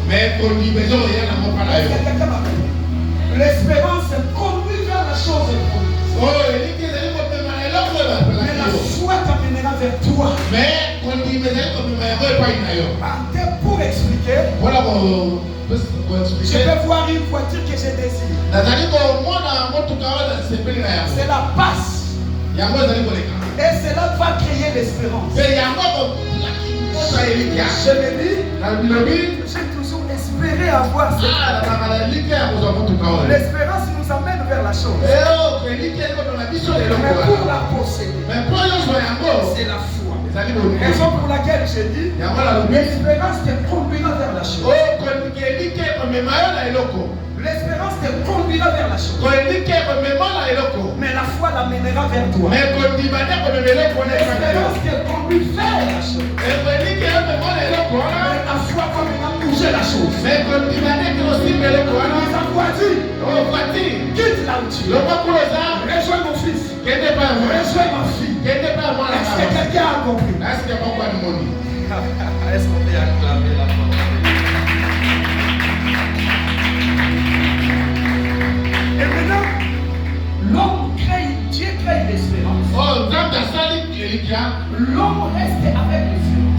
Mais pour lui, mais non, il y a un pas là. L'espérance conduit vers la chose promise. Oh, il dit qu'il est mais la foi t'amènera vers toi. Mais quand il me dit comme il m'a pour expliquer, voilà je vais voir une voiture que je désire. C'est la passe. Et cela va créer l'espérance. Je me dis, j'ai toujours espéré avoir cette l'espérance nous amène vers la chose. Mais pour la posséder, c'est la foi. Raison pour laquelle j'ai dit, l'espérance te conduira vers la chose. L'espérance te conduira vers la chose. Mais la foi l'amènera vers toi. L'espérance te conduit vers la chose. Mais la foi va bouger la chose. Quitte là où tu es. Rejoins mon fils. Rejoins ma fille. Est-ce que quelqu'un a compris? Est-ce qu'on peut acclamer la parole? Et maintenant, l'homme crée, Dieu crée l'espérance. L'homme reste avec l'espérance.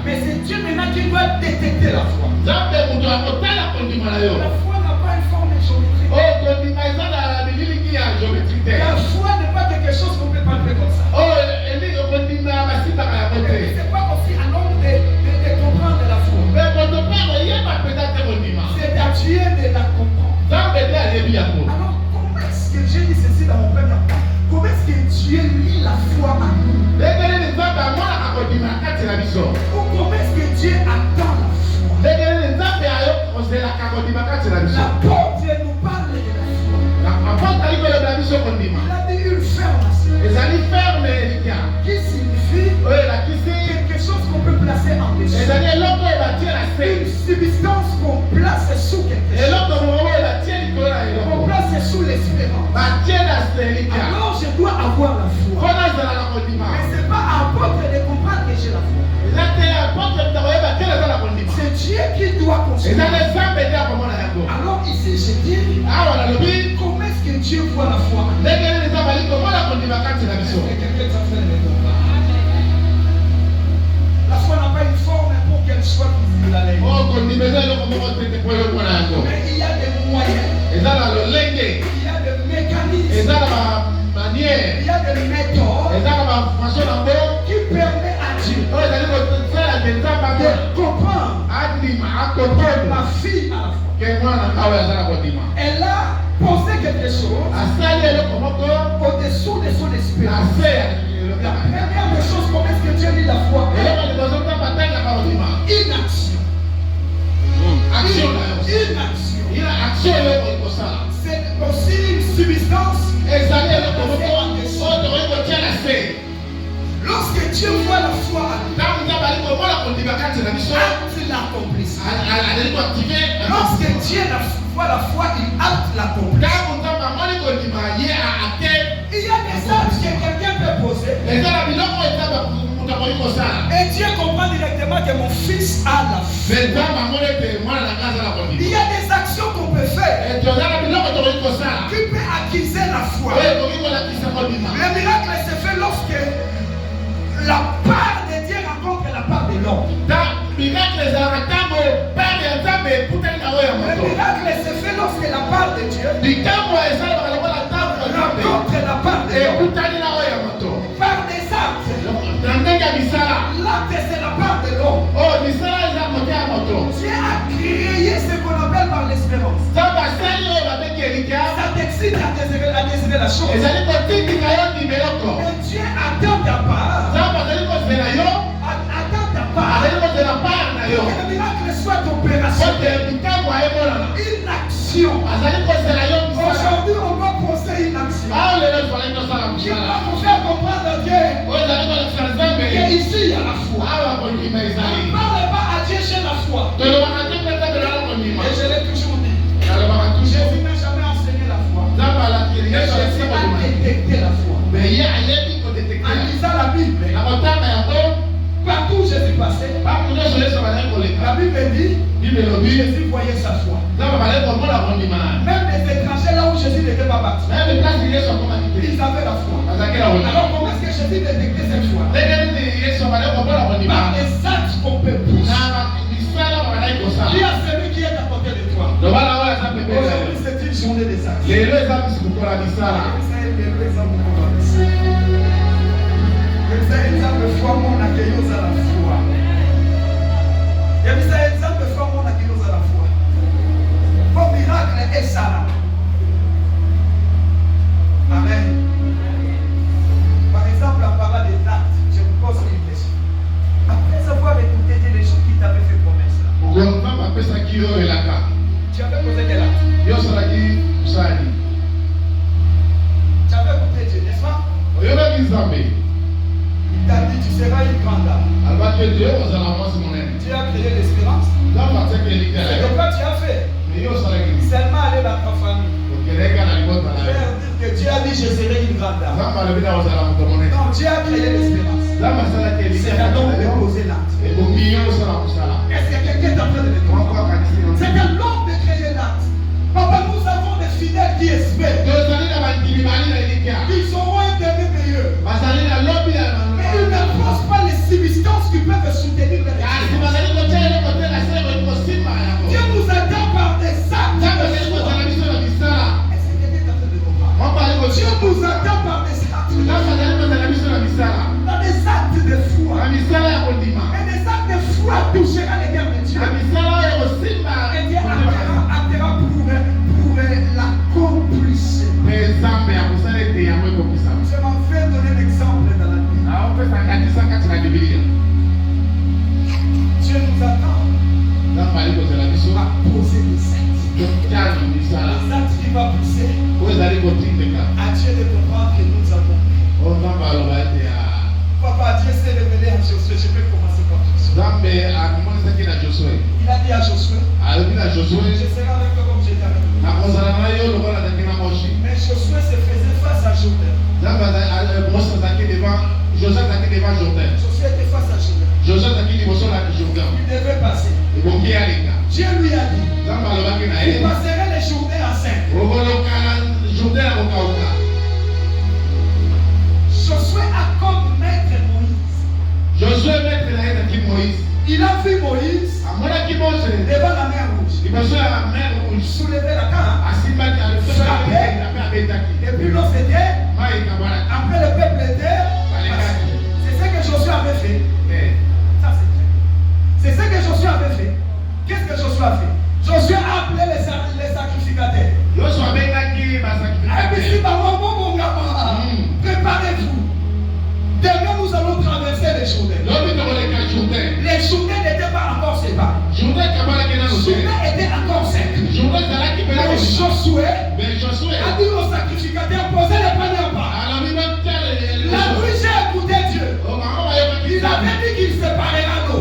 Mais c'est Dieu maintenant qui doit détecter la foi. La foi n'a pas une forme géométrique. La foi n'est pas quelque chose qu'on peut palper comme ça. C'est pas aussi à l'homme de comprendre la foi. C'est à Dieu de la comprendre. Alors, comment est-ce que Dieu dit ceci dans mon premier point? Comment est-ce que Dieu lit la foi à nous? Ou comment est-ce que Dieu attend la foi? L'apôtre nous parle de la foi. Il a dit une ferme qui signifie quelque chose qu'on peut placer en dessous. Une substance qu'on place sous quelque chose. On place sous l'espérance. Alors je dois avoir la foi. Mais ce n'est pas à apôtre de comprendre que j'ai la foi. C'est Dieu qui doit construire. Alors ici je dis, comment est-ce que Dieu voit la foi? La foi n'a pas une forme pour qu'elle soit visible à l'œil. Mais il y a des moyens. Il y a des mécanismes. Il y a des méthodes qui permettent à Dieu de comprendre ma fille à la fois. Elle a posé quelque chose au-dessous de son espérance. La première des choses, comment est-ce que Dieu lit la foi? Une action. Une action. C'est aussi une substance. Lorsque Dieu voit la foi, acte l'accomplissement. Lorsque Dieu voit la foi, il acte l'accomplissement. Il y a des actes que quelqu'un peut poser. Et Dieu comprend directement que mon fils a la foi. Il y a des actions qu'on peut faire qui peut acquiser la foi. Le miracle se fait lorsque la part de Dieu rencontre la part de l'homme. Le miracle se fait lorsque la part de Dieu rencontre la part de l'homme. Par des actes. L'acte c'est la part de l'homme. Dieu a créé ce qu'on appelle par l'espérance. Ça t'excite à désirer la chose. Et Dieu attend ta part. Attends ta part. Que le miracle soit opérationnel. Une action. Aujourd'hui, on va poser une action. Qui va nous faire comprendre à Dieu qu'ici il y a la foi. Ne parle pas à Dieu chez la foi. Et je l'ai toujours dit. Jésus n'a jamais enseigné la foi. Jésus a détecté la foi. En lisant la Bible, partout où Jésus passait, la Bible Jésus voyait sa foi. Même les étrangers là où Jésus n'était pas parti, ils avaient la foi. Alors comment est-ce que Jésus détectait cette foi? Par les actes qu'on peut pousser. Qui a celui qui est à côté de toi? Aujourd'hui c'est une journée des actes. Exemple foi mon accueil à la foi. Il y a ça exemple foi mon accueil à la foi. Vos miracles est ça là. Amen. Par exemple, en parlant des actes, je vous pose une question. Après avoir écouté les gens qui t'avaient fait promesse là, tu avais posé quel acte? Tu avais écouté Dieu, n'est-ce pas? Il t'a dit tu seras une grande dame. Dieu a créé l'espérance. C'est de quoi tu as fait. Seulement aller dans ta famille. Faire dire que Dieu a dit je serai une grande dame. Non, Dieu a créé l'espérance. C'est à donc de poser l'acte. Est-ce que quelqu'un est en train de le dire? C'est à l'homme de créer l'acte. Papa, nous avons des fidèles qui espèrent. Ils auront un début meilleur. Mais ils ne posent pas les circonstances qui peuvent soutenir les récits. Dieu nous attend par des actes de foi. Est-ce que quelqu'un est en train de comprendre? Dieu nous attend par des actes de foi. Dans des actes de foi. Et des actes de foi touchera les cœurs de Dieu. Et Dieu attira pour l'accomplissement. Je m'en fais donner l'exemple dans la Bible. Dieu nous attend à poser des actes. Les actes qui vont pousser à Dieu de comprendre que nous avons. Papa, Dieu s'est révélé à Josué. Je peux commencer par Josué. Il a dit à Josué, je serai avec toi comme j'étais avec toi. Mais Josué se faisait face à Jourdain. Josué était face à Jourdain. Il devait passer. Dieu lui a dit, il passerait les Jourdains enceinte. Josué a comme maître Moïse. Il a vu Moïse devant la mer rouge. Soulever la canne, frapper, et puis l'eau s'était. Après le peuple était. C'est ce que Josué avait fait. Ça c'est vrai. C'est ce que Josué avait fait. Qu'est-ce que Josué a fait? Josué a appelé les sacrificateurs. Préparez-vous. Demain nous allons traverser les Jourdains. Les Jourdains n'étaient pas encore séparés. Les Jourdains étaient encore secs. Mais Josué a dit aux sacrificateurs, posez les premiers pas. La nuit j'ai écouté Dieu. Il avait dit qu'il séparerait l'eau.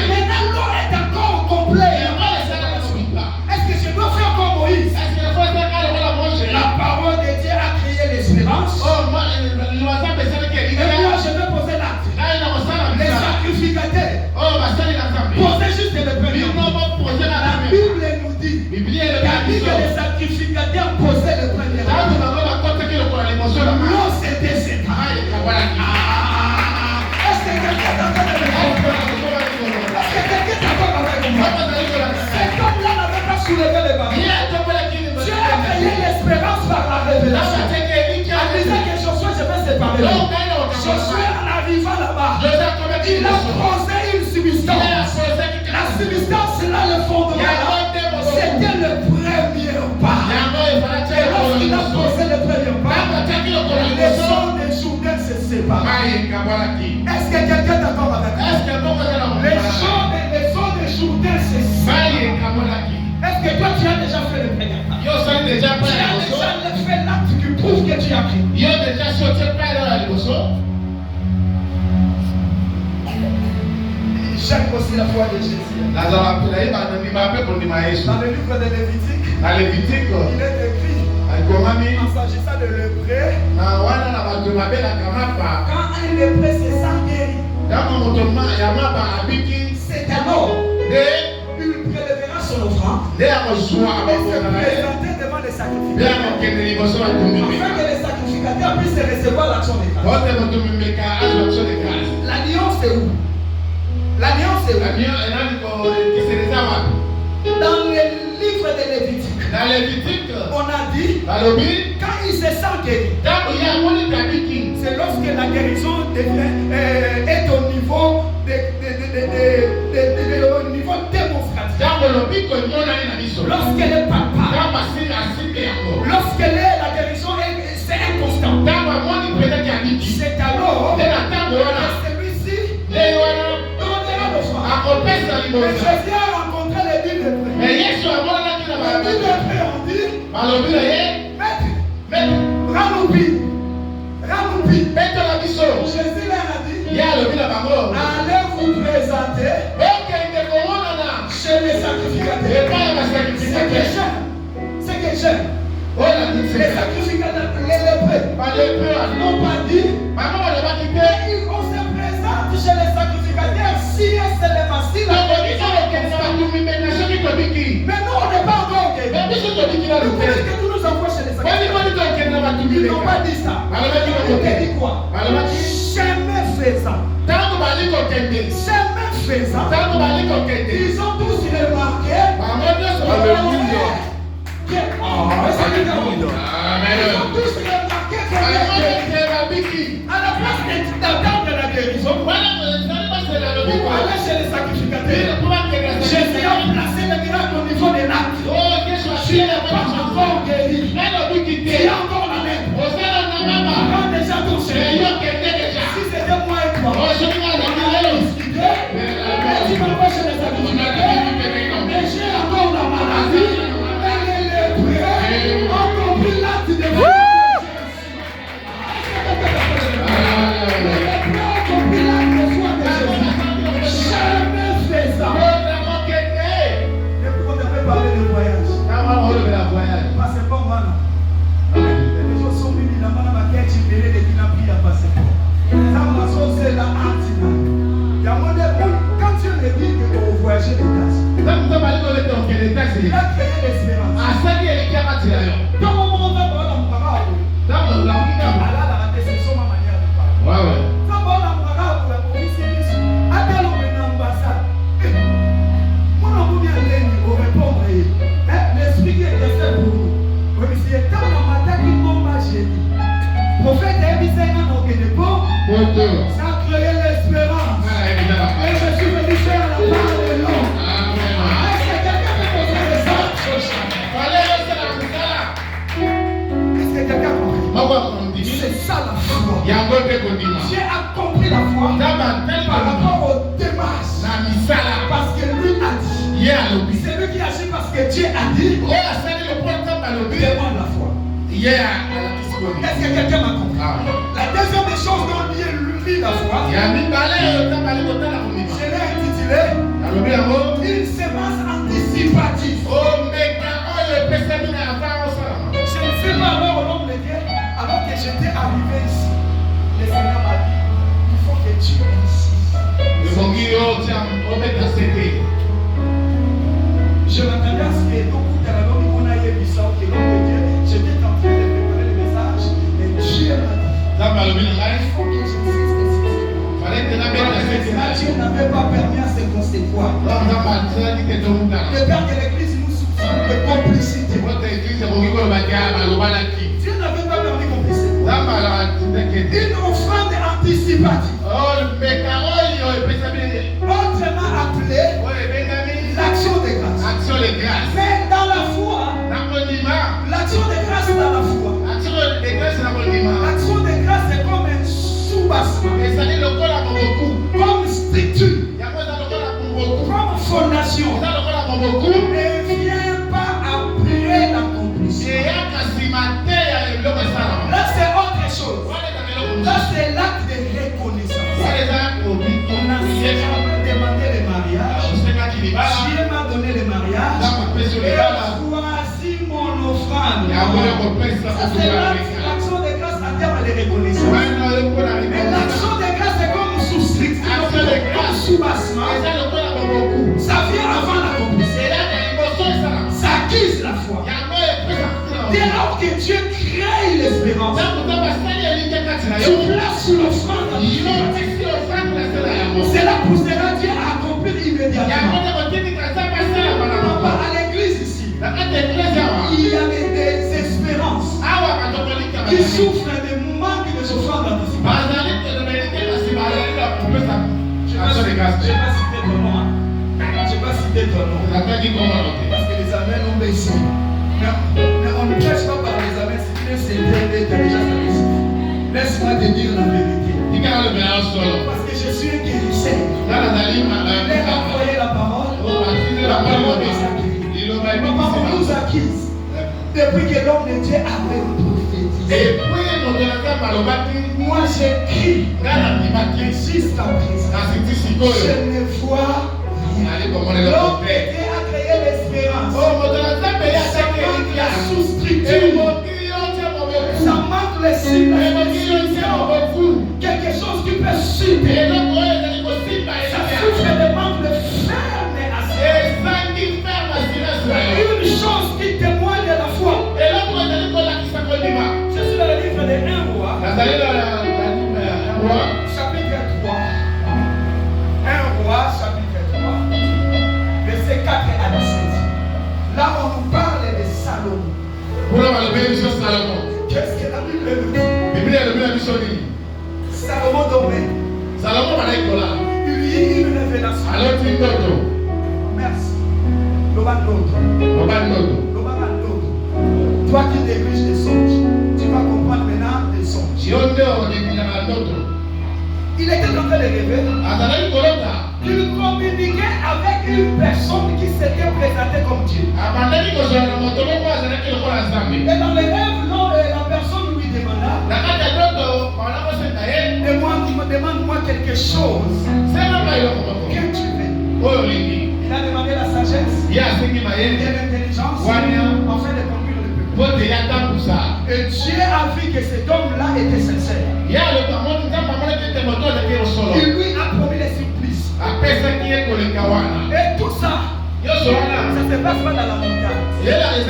Maintenant l'eau est encore au complet. Est-ce que je dois faire comme Moïse? La parole de Dieu a créé l'espérance. Et moi je vais poser l'acte. Les sacrificateurs posez juste le premier. La Bible nous dit que les sacrificateurs posaient le premier. L'eau s'était séparée. Est-ce que quelqu'un est en train de me comprendre? Est-ce que quelqu'un est encore avec moi? Cet homme-là n'avait pas soulevé les ballons. Dieu a créé l'espérance par la révélation. En disant que Josué, je vais séparer. Josué, en arrivant là-bas, il a posé une substance. La substance, c'est là le fondement. C'était le premier pas. Et lorsqu'il a posé le premier pas, les sons des Jourdains se séparent. Est-ce que quelqu'un est d'accord avec moi? Les sons des Jourdains se séparent. Est-ce que toi tu as déjà fait le premier pas? Tu as déjà fait l'acte qui prouve que tu as pris. J'aime aussi la foi de Jésus. Dans le livre de Lévitique, il est écrit, en s'agissant de lépreux, quand un lépreux se sent guéri, c'est un homme. présenter devant les sacrificateurs. Afin que les sacrificateurs puissent recevoir l'action de grâce. L'alliance est où? L'alliance est où? Dans le livre de Lévitique, on a dit, quand il se sent guéri, c'est lorsque la guérison est au niveau démonstratif. Lorsque le papa, lorsque la guérison c'est inconstant, c'est alors que celui-ci donnera le choix. Mais Jésus a rencontré les 10 lépreux. Les 10 lépreux ont dit, Maître, Ramoupi. Jésus leur a dit, allez vous présenter chez les sacrificateurs. C'est que j'aime. Les sacrificateurs, les lépreux n'ont pas dit, on se présente chez les sacrificateurs si c'est les faciles. Mais nous, on n'est pas encore guéris. Nous voulons que nous nous envoie chez les sacrificateurs. Ils n'ont pas dit ça. Ils ont dit quoi? Chemin faisant. Ils ont tous remarqué. Alléluia. Ils ont tous remarqué que à la place d'attendre la guérison, pour aller chez les sacrificateurs, Jésus a placé le miracle au niveau des lacs. Tu n'es pas encore guéri. Tu es encore la même. Prends déjà ton chemin. Si c'était moi et toi, tu m'envoies chez les sacrificateurs, mais j'ai encore la maladie. Les lépreux ont compris l'acte de Dieu. Les lépreux ont compris l'acte de foi de Jésus. Jamais faisant. On devrait parler de voyage. Passeport, man. Les gens sont venus là-bas, la maquette, ils verraient les guinapis à passeport. Ça m'a saucé la antina. Quand Dieu me dit que vous voyagez les taxes, il a créé l'espérance. Dans mon monde, on va voir la parole. La déception, ma manière de parler. Ça va la parole pour la police. Attends, on est en ambassade. Mon amour vient de répondre. L'esprit qui est fait pour nous. C'est quand on m'attaque une bombe à génie. Prophète Ebisein n'a aucun dépôt. Ça a créé l'espérance. Et je suis venu faire la part de l'homme. Est-ce que quelqu'un peut poser le sang? Est-ce que quelqu'un comprend? C'est ça la foi. J'ai accompli la foi par rapport aux démarches. Parce que lui a dit. C'est lui qui agit parce que Dieu a dit. Demande la foi. Est-ce que quelqu'un m'a compris? La deuxième des choses dont lui la foi, je l'ai intitulé une semence anticipative. Je ne sais pas alors au nom de Dieu, alors que j'étais arrivé ici, le Seigneur m'a dit, il faut que tu insistes. Je m'attendais à ce que beaucoup de la langue qu'on a eu ça au nom de Dieu, j'étais en train de préparer le message, mais Dieu m'a dit, il faut que j'insiste ici. Dieu n'avait pas permis à se concevoir. Le Père de l'Église nous soupçonne de complicité. Dieu n'avait pas permis complicité. Une offrande anticipative. Autrement appelée l'action de grâce. Mais dans la foi, l'action de grâce dans la foi. L'action de grâce est comme un sous-bassement. Comme structure. Comme fondation. Ne vient pas après l'accomplissement. Là c'est autre chose. Là c'est l'acte de reconnaissance. On a demandé le mariage. Dieu m'a donné le mariage. Et voici mon offrande. Ça c'est l'action de grâce à terme de reconnaissance. Mais l'action de grâce est comme souscription, comme sous-bassement. Ça vient avant l'accomplissement. Parce que les amens ont baissé. Mais on ne prêche pas par les amens. Si tu es CD, tu as déjà sa liste. Laisse-moi te dire la vérité. Parce que je suis un guérisseur. Il a envoyé la parole. La parole nous acquise. La parole nous acquise. Depuis que l'homme de Dieu avait prophétisé. Moi j'écris jusqu'à présent. Je ne vois rien. L'homme de Dieu a créé l'espérance. La sous-structure. Ça manque les cibles. Quelque chose qui peut suivre. Ça souffre de manque de ferme une chose qui témoigne de la foi. Je suis dans le livre de 1 roi. Chapitre 3. 1 roi, chapitre 3. Verset 4 à 17. Là, on nous parle de Salomon. Qu'est-ce que la Bible dit? Salomon dormait. Il lui dit une révélation. Merci. Toi qui diriges des songes, tu vas comprendre maintenant des songes. Il était en train de rêver. Il communiquait avec une personne qui s'était présentée comme Dieu. Et dans les rêves, la personne lui demanda, demande-moi quelque chose. Que tu veux? Il a demandé la sagesse et l'intelligence afin de conduire le peuple. Et Dieu a vu que cet homme-là était sincère. Il lui a promis les supplices. Et tout ça, ça ne se passe pas dans la montagne. Il n'y avait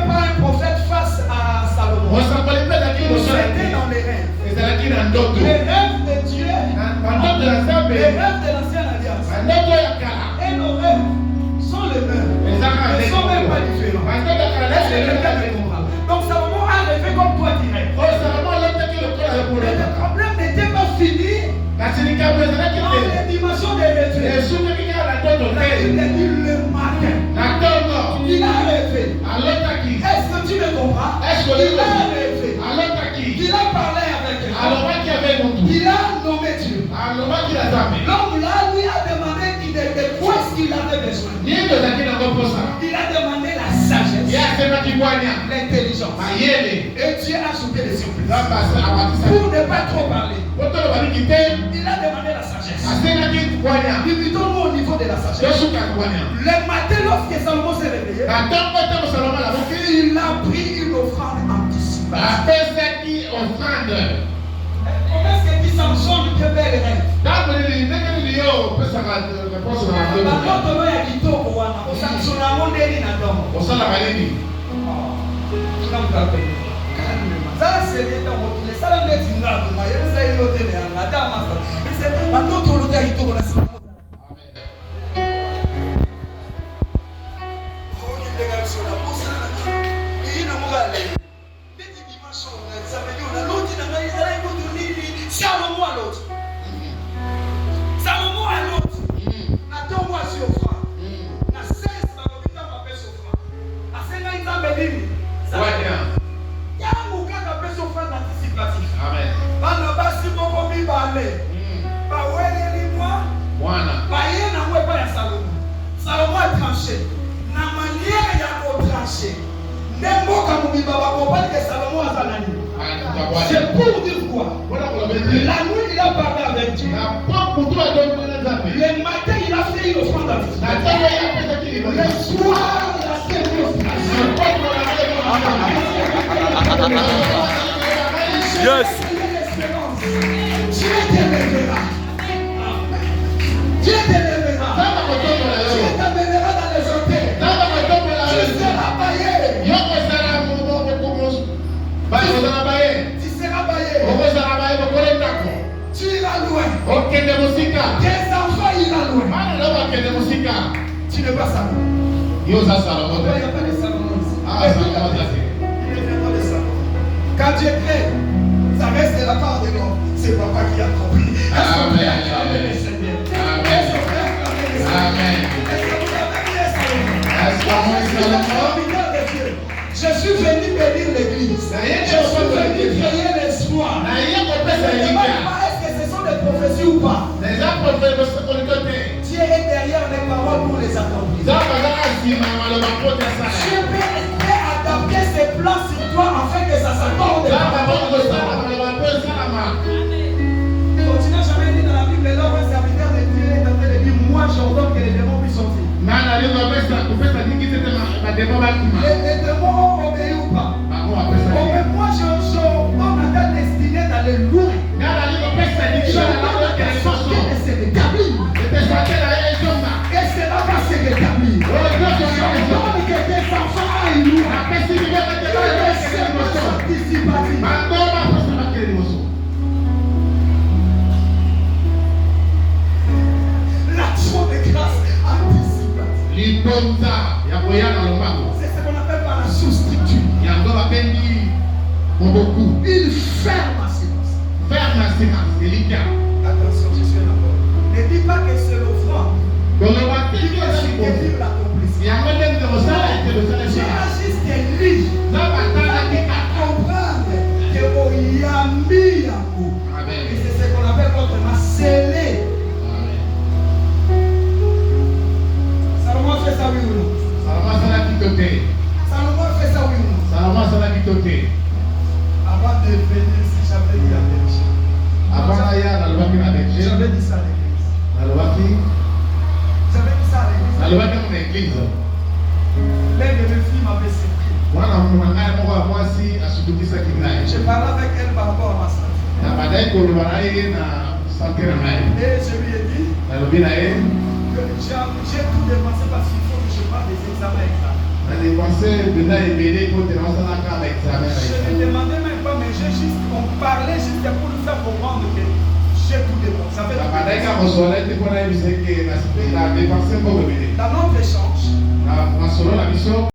pas un prophète face à Salomon. C'était dans les rêves. Les rêves de Dieu, les rêves de l'ancienne alliance. Et nos rêves sont les mêmes. Ils ne sont même pas différents. Est-ce que quelqu'un me comprend? Donc Salomon a rêvé comme toi tu rêves. Mais le problème n'était pas fini dans les dimensions des rêves. Il a dit le matin. Il a rêvé. Est-ce que tu me comprends? Il a rêvé. Il a parlé avec lui. Il a nommé Dieu. L'homme là lui a demandé de quoi est-ce qu'il avait besoin. Il a demandé la sagesse, l'intelligence. Et Dieu a ajouté les surprises. Pour ne pas trop parler, il a demandé la sagesse. Limitons-nous au niveau de la sagesse. Le matin, lorsque Salomon s'est réveillé, il a pris une offrande anticipée. Comment est-ce que dit Samson que bel rêve? Salomon à l'autre. Attends-moi sur offrande. Na 16 balobita ma pesa offrande. Asenga nzambe nini? Ya mukaka pesa offrande anticipatif. Amen. Bana basi boko mibale. Ba wele limwa. Ba yena mwe pa ya Salomon. Salomon a tranché. Na manière ya ko trancher. Nemboka mubiba ba kopali que Salomon a zanani. C'est pour dire quoi? La nuit il a parlé avec Dieu. Le matin il a fait une offrande à Dieu. Le soir il a fait une offrande. Yes. Dieu t'élèvera. Dieu t'élèvera. Dieu t'amènera dans les hôtels. Tu seras baillé. Tu seras baillé. Tu iras loin. Tes enfants iront loin. Tu ne vas pas Salomon. Il n'y a pas de Salomon ici. Il ne vient pas de Salomon. Quand Dieu crée, ça reste de la part de l'homme. C'est papa qui a compris. Amen. Amen. Amen. serviteur de Dieu. Je suis venu bénir l'église. Je suis venu créer l'espoir. Ne me demande pas est-ce que ce sont des prophéties ou pas. Dieu est derrière les paroles pour les accomplir. Dieu peut adapter ses plans sur toi afin que ça s'accorde. Continue jamais dit dans la Bible, l'homme un serviteur de Dieu est en train de dire moi j'ordonne que les démons puissent sortir. Les démons ont obéi ou pas? Mais moi j'ordonne à ta destinée d'aller loin. J'ordonne de sortir et se rétablir. Et cela va se rétablir. J'ordonne que tes enfants aillent loin. L'action de grâce anticipative. C'est ce qu'on appelle par la sous-structure. Il ferme à silence. Attention, je suis d'accord. Ne dis pas que c'est l'offrande qui peut guérir la complicité. Tu as juste des livres. Tu vas comprendre que Oyambi Yako. Et c'est ce qu'on appelle autrement scellé. Salomon fait ça oui ou non? Salomon fait ça oui ou non? Avant de venir ici, j'avais dit à Belgique. J'avais dit ça à l'église. J'avais dit ça à l'église. L'un de mes filles m'avait surpris. Je parlais avec elle par rapport à ma santé. Et je lui ai dit que j'ai tout dépensé parce qu'il faut que je fasse des examens. Je ne demandais même pas, mais on parlait juste pour nous faire comprendre que j'ai tout dépensé. Ça fait dans notre échange,